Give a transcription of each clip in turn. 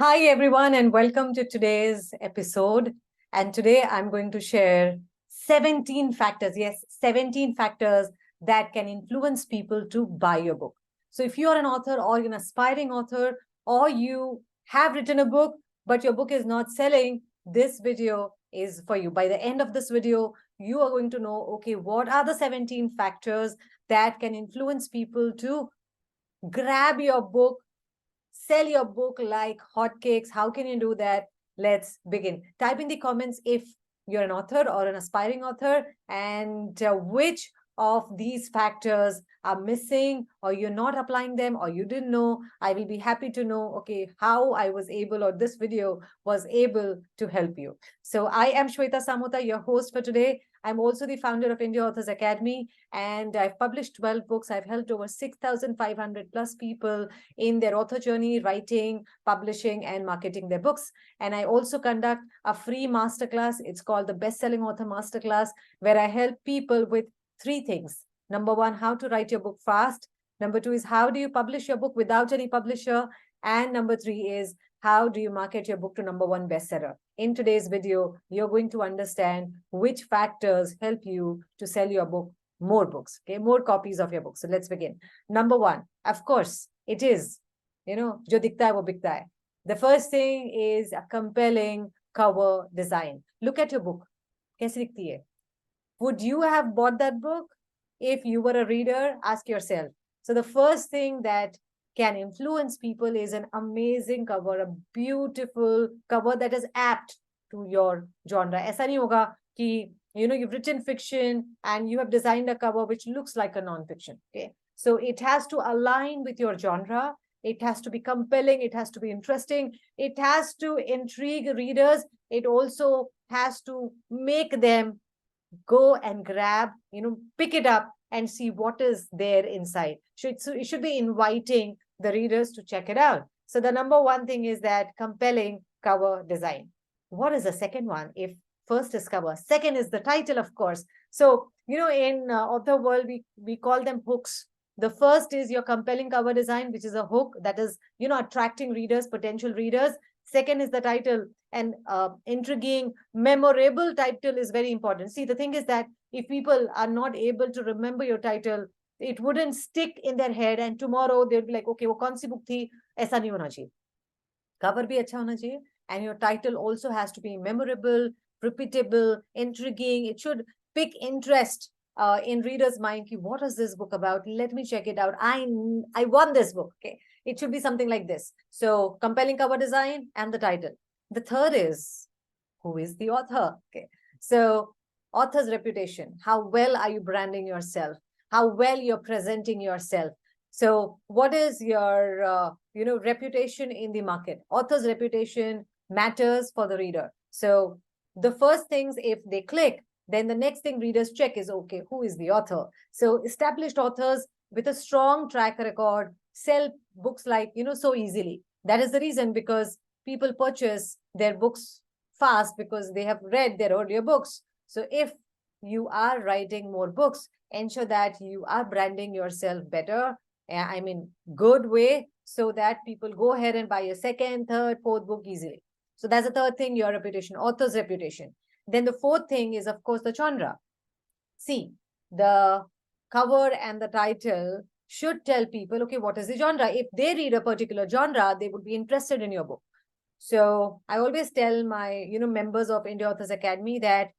Hi, everyone, and welcome to today's episode. And today I'm going to share 17 factors. Yes, 17 factors that can influence people to buy your book. So, if you're an author or you're an aspiring author, or you have written a book, but your book is not selling, this video is for you. By the end of this video, you are going to know okay, what are the 17 factors that can influence people to grab your book, sell your book like hotcakes. How can you do that? Let's begin. Type in the comments if you're an author or an aspiring author, and which of these factors are missing, or you're not applying them, or you didn't know. I will be happy to know, okay, how I was able, or this video was able to help you. So I am Shweta Samota, your host for today. I'm also the founder of India Authors Academy, and I've published 12 books. I've helped over 6,500 plus people in their author journey, writing, publishing, and marketing their books. And I also conduct a free masterclass. It's called the Best-Selling Author Masterclass, where I help people with three things. Number one, how to write your book fast. Number two is how do you publish your book without any publisher? And number three is how do you market your book to number one bestseller? In today's video, you're going to understand which factors help you to sell your book more books, okay, more copies of your book. So let's begin. Number one, of course, it is, jo dikhta hai wo bikta hai. The first thing is a compelling cover design. Look at your book. Kaisi dikhti hai? Would you have bought that book if you were a reader? Ask yourself. So the first thing that can influence people is an amazing cover, a beautiful cover that is apt to your genre. ऐसा नहीं होगा कि you've written fiction and you have designed a cover which looks like a non-fiction. Okay, so it has to align with your genre. It has to be compelling. It has to be interesting. It has to intrigue readers. It also has to make them go and grab, pick it up and see what is there inside. So it should be inviting the readers to check it out. So the number one thing is that compelling cover design. What is the second one? If first is cover, second is the title, of course. So, in author world, we call them hooks. The first is your compelling cover design, which is a hook that is, attracting readers, potential readers. Second is the title, and intriguing, memorable title is very important. See, the thing is that if people are not able to remember your title, it wouldn't stick in their head, and tomorrow they'll be like, okay, वो कौन सी book थी? ऐसा नहीं होना चाहिए. Cover भी अच्छा होना चाहिए, and your title also has to be memorable, repeatable, intriguing. It should pick interest in readers' mind. What is this book about? Let me check it out. I want this book. Okay, it should be something like this. So compelling cover design and the title. The third is who is the author. Okay, so author's reputation. How well are you branding yourself? How well you're presenting yourself? So what is your reputation in the market? Author's reputation matters for the reader. So the first things, if they click, then the next thing readers check is, okay, who is the author? So established authors with a strong track record sell books like, so easily. That is the reason, because people purchase their books fast because they have read their earlier books. So if you are writing more books, ensure that you are branding yourself better, I mean, good way, so that people go ahead and buy a second, third, fourth book easily. So that's the third thing, your reputation, author's reputation. Then the fourth thing is, of course, the genre. See, the cover and the title should tell people, okay, what is the genre? If they read a particular genre, they would be interested in your book. So I always tell my, members of India Authors Academy that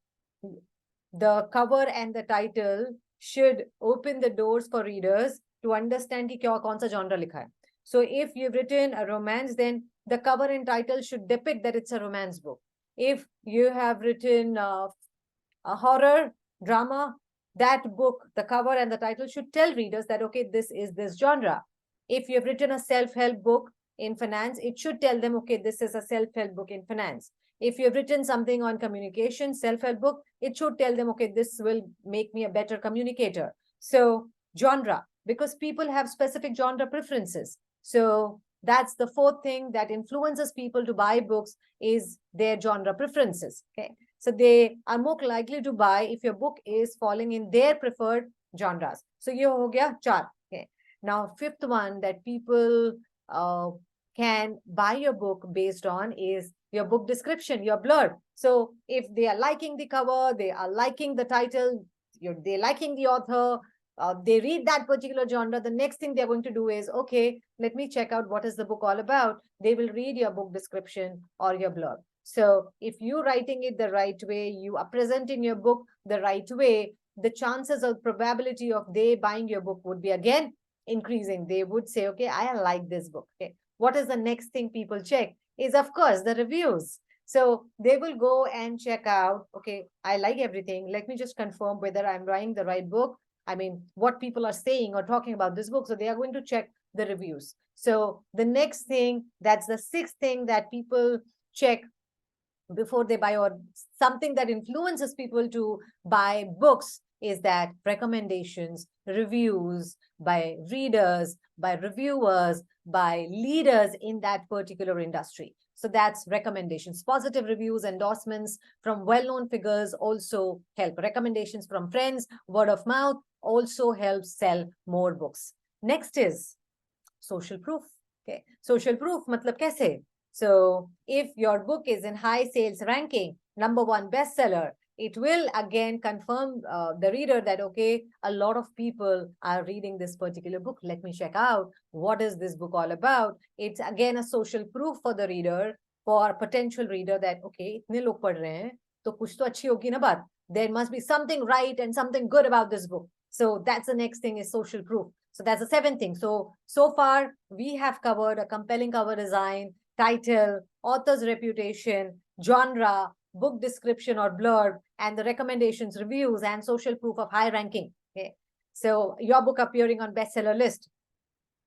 the cover and the title should open the doors for readers to understand ki kya, kaun sa genre likha hai. So if you've written a romance, then the cover and title should depict that it's a romance book. If you have written a horror drama, that book, the cover and the title should tell readers that, okay, this is this genre. If you've written a self-help book in finance, it should tell them, okay, this is a self-help book in finance. If you've written something on communication, self-help book, it should tell them, okay, this will make me a better communicator. So genre, because people have specific genre preferences. So that's the fourth thing that influences people to buy books is their genre preferences. Okay, so they are more likely to buy if your book is falling in their preferred genres. So ye ho gaya char. Okay, now fifth one that people can buy your book based on is your book description, your blurb. So if they are liking the cover, they are liking the title, they're liking the author, they read that particular genre, the next thing they're going to do is, okay, let me check out what is the book all about. They will read your book description or your blurb. So if you're writing it the right way, you are presenting your book the right way, the chances of probability of they buying your book would be again increasing. They would say, okay, I like this book. Okay, what is the next thing people check is, of course, the reviews. So they will go and check out, okay, I like everything. Let me just confirm whether I'm writing the right book. I mean, what people are saying or talking about this book. So they are going to check the reviews. So the next thing, that's the sixth thing that people check before they buy, or something that influences people to buy books, is that recommendations, reviews by readers, by reviewers, by leaders in that particular industry. So that's recommendations. Positive reviews, endorsements from well-known figures also help. Recommendations from friends, word of mouth also helps sell more books. Next is social proof. Okay, social proof matlab kaise? So if your book is in high sales ranking, #1 bestseller, it will again confirm the reader that, okay, a lot of people are reading this particular book. Let me check out what is this book all about. It's again a social proof for the reader, for potential reader, that, okay, itne log padh rahe hain, to kuch to achhi hogi na baat. There must be something right and something good about this book. So that's the next thing, is social proof. So that's the seventh thing. So far, we have covered a compelling cover design, title, author's reputation, genre, book description or blurb, and the recommendations, reviews, and social proof of high ranking. Okay. So your book appearing on bestseller list.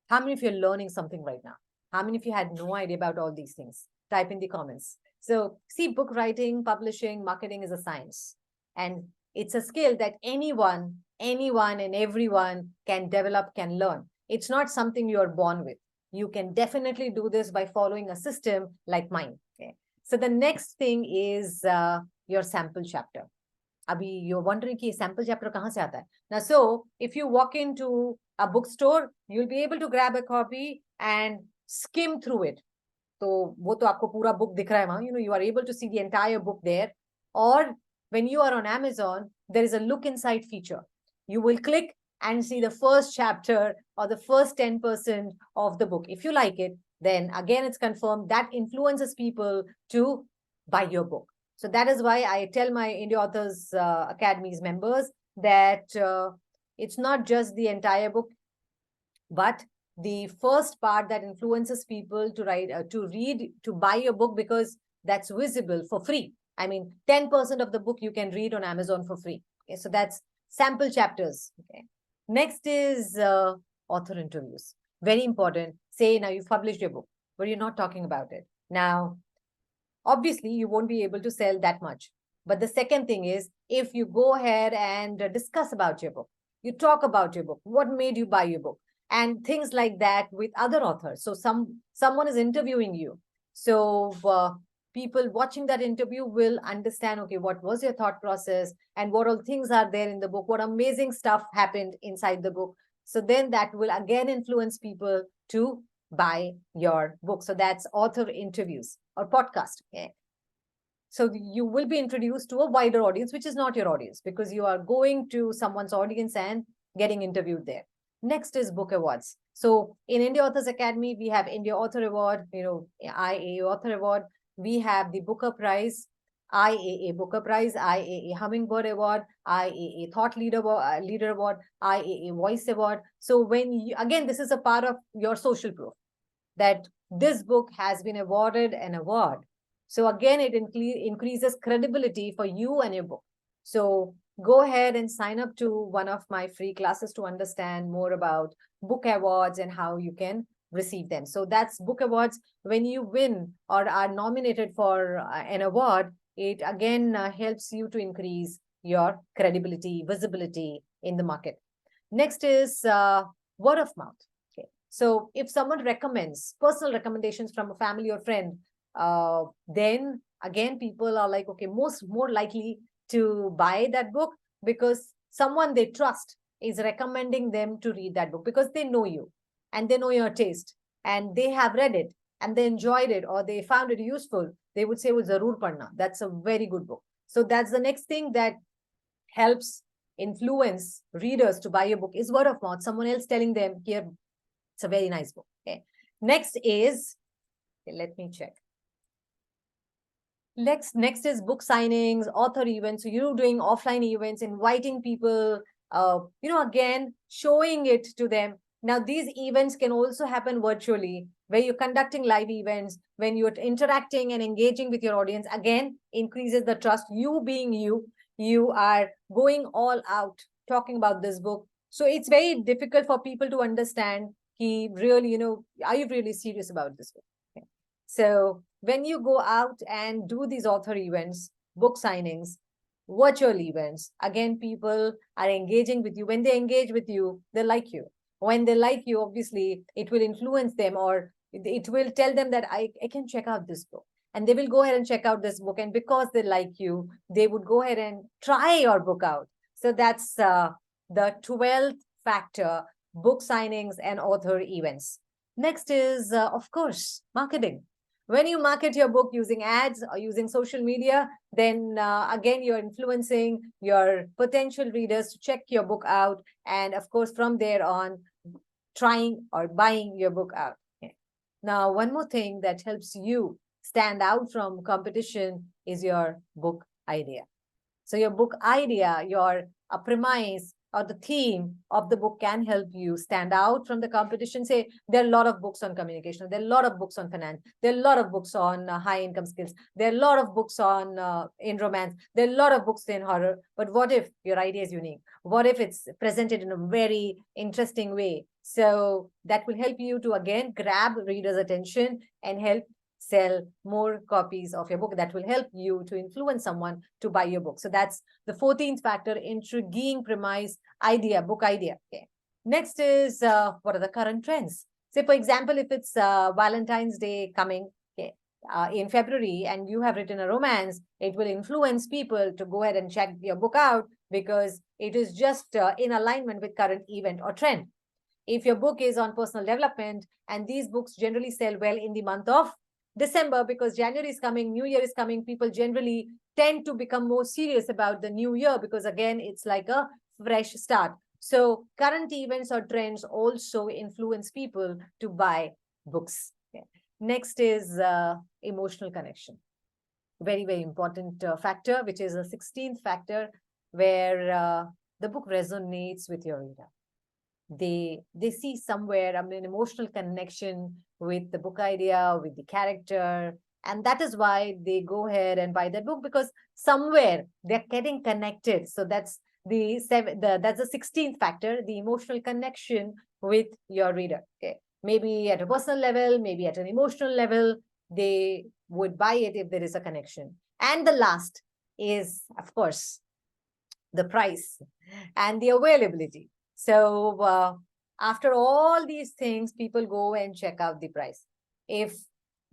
How many of you are learning something right now? How many of you had no idea about all these things? Type in the comments. So see, book writing, publishing, marketing is a science. And it's a skill that anyone and everyone can develop, can learn. It's not something you're born with. You can definitely do this by following a system like mine. Okay. So the next thing is your sample chapter. Abhi, you're wondering कि sample chapter kahan se aata hai? Now, so if you walk into a bookstore, you'll be able to grab a copy and skim through it. तो वो तो आपको पूरा book दिख रहा है वहां. You are able to see the entire book there. Or when you are on Amazon, there is a look inside feature. You will click and see the first chapter or the first 10% of the book. If you like it, then again, it's confirmed that influences people to buy your book. So that is why I tell my India Authors Academy's members that it's not just the entire book, but the first part that influences people to write, to read, to buy your book, because that's visible for free. I mean, 10% of the book you can read on Amazon for free. Okay, so that's sample chapters. Okay. Next is author interviews. Very important. Say now you've published your book, but you're not talking about it. Now, obviously, you won't be able to sell that much. But the second thing is, if you go ahead and discuss about your book, you talk about your book, what made you buy your book, and things like that with other authors. So someone is interviewing you. So people watching that interview will understand, okay, what was your thought process and what all things are there in the book, what amazing stuff happened inside the book. So then that will again influence people to buy your book. So that's author interviews or podcast. Okay. So you will be introduced to a wider audience, which is not your audience, because you are going to someone's audience and getting interviewed there. Next is book awards. So in India Authors Academy, we have India Author Award, IAA Author Award. We have the Booker Prize, IAA Booker Prize, IAA Hummingbird Award, IAA Thought Leader Award, IAA Voice Award. So when you, again, this is a part of your social proof that this book has been awarded an award. So again, it increases credibility for you and your book. So go ahead and sign up to one of my free classes to understand more about book awards and how you can receive them. So that's book awards. When you win or are nominated for an award, it again helps you to increase your credibility, visibility in the market. Next is word of mouth. Okay. So if someone recommends, personal recommendations from a family or friend, then again, people are like, okay, more likely to buy that book because someone they trust is recommending them to read that book because they know you and they know your taste and they have read it and they enjoyed it or they found it useful, they would say, "Oh, Zarur Padhna. That's a very good book." So that's the next thing that helps influence readers to buy a book is word of mouth. Someone else telling them, "Here, it's a very nice book." Okay. Next is, let me check. Next is book signings, author events. So you're doing offline events, inviting people, again, showing it to them. Now, these events can also happen virtually, where you're conducting live events, when you're interacting and engaging with your audience, again, increases the trust. You being you are going all out talking about this book. So it's very difficult for people to understand, he really, are you really serious about this book? Okay. So when you go out and do these author events, book signings, virtual events, again, people are engaging with you. When they engage with you, they like you. When they like you, obviously, it will influence them, or it will tell them that I can check out this book. And they will go ahead and check out this book. And because they like you, they would go ahead and try your book out. So that's the 12th factor, book signings and author events. Next is, of course, marketing. When you market your book using ads or using social media, then again, you're influencing your potential readers to check your book out. And of course, from there on, trying or buying your book out. Okay. Now, one more thing that helps you stand out from competition is your book idea. So your book idea, your premise or the theme of the book can help you stand out from the competition. Say, there are a lot of books on communication. There are a lot of books on finance. There are a lot of books on high income skills. There are a lot of books on in romance. There are a lot of books in horror. But what if your idea is unique? What if it's presented in a very interesting way? So that will help you to, again, grab readers' attention and help sell more copies of your book. That will help you to influence someone to buy your book. So that's the 14th factor, intriguing premise, idea, book idea. Okay. Next is, what are the current trends? Say, for example, if it's Valentine's Day coming, okay, in February, and you have written a romance, it will influence people to go ahead and check your book out because it is just in alignment with current event or trend. If your book is on personal development, and these books generally sell well in the month of December, because January is coming, New Year is coming, people generally tend to become more serious about the new year because, again, it's like a fresh start. So current events or trends also influence people to buy books. Okay. Next is emotional connection. Very, very important factor, which is a 16th factor, where the book resonates with your reader. They see somewhere, an emotional connection with the book idea, with the character, and that is why they go ahead and buy that book, because somewhere they're getting connected. So that's the 16th factor, the emotional connection with your reader. Okay, maybe at a personal level, maybe at an emotional level, they would buy it if there is a connection. And the last is, of course, the price and the availability. So after all these things, people go and check out the price. If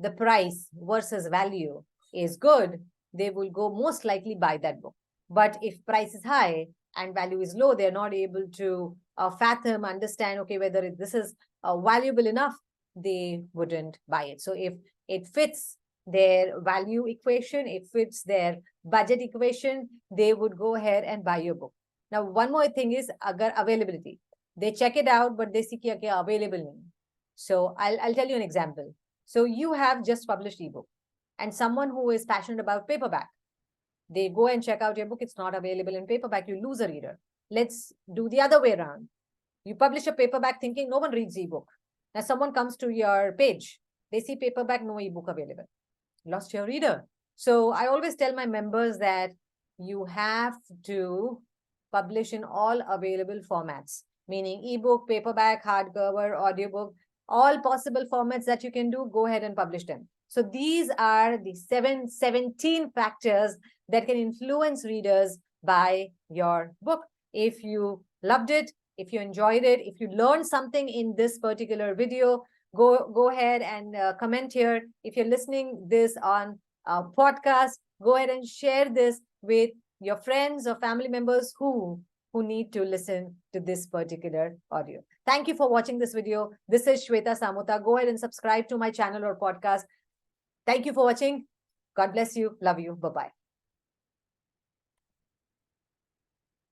the price versus value is good, they will go most likely buy that book. But if price is high and value is low, they're not able to fathom, understand, okay, whether this is valuable enough, they wouldn't buy it. So if it fits their value equation, it fits their budget equation, they would go ahead and buy your book. Now, one more thing is availability. They check it out, but they see कि available nahi. So I'll tell you an example. So you have just published ebook, and someone who is passionate about paperback, they go and check out your book. It's not available in paperback. You lose a reader. Let's do the other way around. You publish a paperback thinking no one reads ebook. Now someone comes to your page. They see paperback, no ebook available. Lost your reader. So I always tell my members that you have to publish in all available formats, meaning ebook, paperback, hardcover, audiobook, all possible formats that you can do, go ahead and publish them. So these are the 17 factors that can influence readers by your book. If you loved it, if you enjoyed it, if you learned something in this particular video, go ahead and comment here. If you're listening this on a podcast, go ahead and share this with your friends or family members who who need to listen to this particular audio. Thank you for watching this video. This is Shweta Samuta. Go ahead and subscribe to my channel or podcast. Thank you for watching. God bless you. Love you. Bye-bye.